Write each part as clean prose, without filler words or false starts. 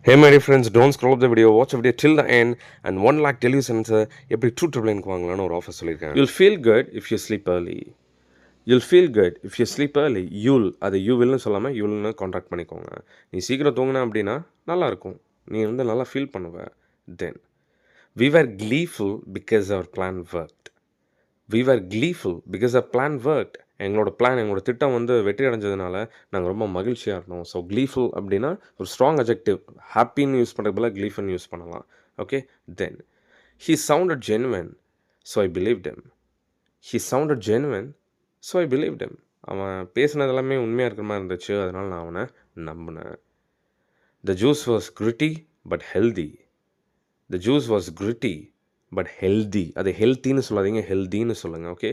Hey my dear friends, don't scroll up the video, watch the video till the end and 1 lakh tell you sense எப்படி true triple எனக்கு வாங்கலாம்னு ஒரு offer சொல்லியிருக்கேன். You'll feel good if you sleep early. You'll feel good if you sleep early. அது you willனு சொல்லாமல் you'llனு contract பண்ணிக்கோங்க. நீ சீக்கிரம் தூங்கின அப்படின்னா நல்லாயிருக்கும். நீ வந்து நல்லா ஃபீல் பண்ணுவ. Then we were gleeful because our plan worked. We were gleeful because our plan worked. எங்களோட திட்டம் வந்து வெற்றி அடைஞ்சதுனால நாங்கள் ரொம்ப மகிழ்ச்சியாக இருந்தோம். ஸோ gleeful அப்படின்னா ஒரு ஸ்ட்ராங் அஜெக்டிவ். ஹாப்பின்னு யூஸ் பண்ணுறது பதிலாக gleefulனு யூஸ் பண்ணலாம். Okay, then he sounded genuine, so I believed him. He sounded genuine, so I believed him. அவன் பேசினது எல்லாமே உண்மையாக இருக்கிற மாதிரி இருந்துச்சு, அதனால் நான் அவனை நம்பினேன். The juice was gritty but healthy. The juice was gritty but healthy. அது ஹெல்த்தின்னு சொல்லாதீங்க, ஹெல்தின்னு சொல்லுங்கள். ஓகே,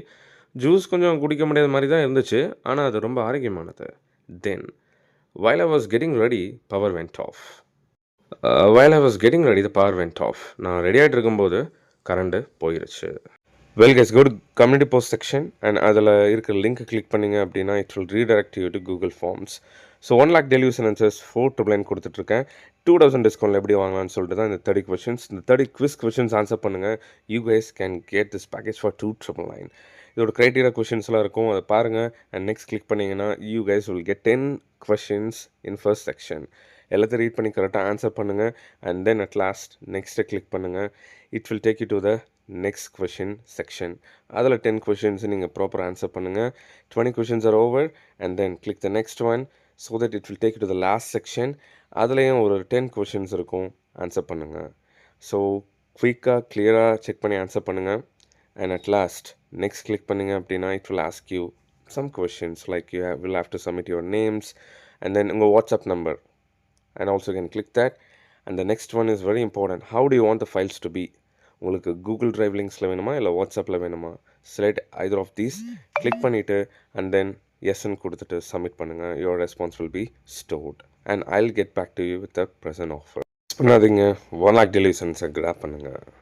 ஜூஸ் கொஞ்சம் குடிக்க முடியாத மாதிரி தான் இருந்துச்சு, ஆனால் அது ரொம்ப ஆரோக்கியமானது. தென் while I was getting ready, power went off. While I was getting ready, the power went off. நான் ரெடி ஆகிட்டு இருக்கும்போது கரண்ட்டு போயிருச்சு. Well guys, go to community post section and அதில் இருக்கிற லிங்க் கிளிக் பண்ணிங்க அப்படின்னா it will redirect you to Google Forms. So 1 lakh daily use and answers 499 கொடுத்துட்ருக்கேன். 2000 டிஸ்கவுண்ட்டில் எப்படி வாங்கலாம்னு சொல்லிட்டு தான் இந்த 30 questions. இந்த 30 quiz questions ஆன்சர் பண்ணுங்கள். You guys can get this package for 299. இதோட க்ரைட்டீரியா கொஷின்ஸ்லாம் இருக்கும், அதை பாருங்கள் அண்ட் நெக்ஸ்ட் கிளிக் பண்ணிங்கன்னா you guys will get 10 questions in first section. எல்லாத்தையும் ரீட் பண்ணி கரெக்டாக ஆன்சர் பண்ணுங்கள் அண்ட் தென் அட் லாஸ்ட் நெக்ஸ்ட்டை கிளிக் பண்ணுங்கள். It will take you to the next question section. அதில் 10 questions நீங்கள் ப்ராப்பர் ஆன்சர் பண்ணுங்கள். 20 questions are over and then click the next one so that it will take you to the last section. அதுலேயும் ஒரு 10 questions இருக்கும், answer பண்ணுங்கள். So குயிக்காக கிளியராக check பண்ணி ஆன்சர் பண்ணுங்கள் and at last next click பண்ணுங்க அப்படின்னா it will ask you some questions like you will have to submit your names and then உங்கள் WhatsApp number and also you can click that. And the next one is very important. How do you want the files to be? உங்களுக்கு Google drive லிங்க்ஸில் வேணுமா இல்லை வாட்ஸ்அப்பில் வேணுமா? select either of these, click பண்ணிவிட்டு and then எஸ்ன்னு கொடுத்துட்டு submit பண்ணுங்கள். your response will be stored and I'll get back to you with the present offer. பண்ணாதீங்க, 1 lakh daily cents கிராப் பண்ணுங்கள்.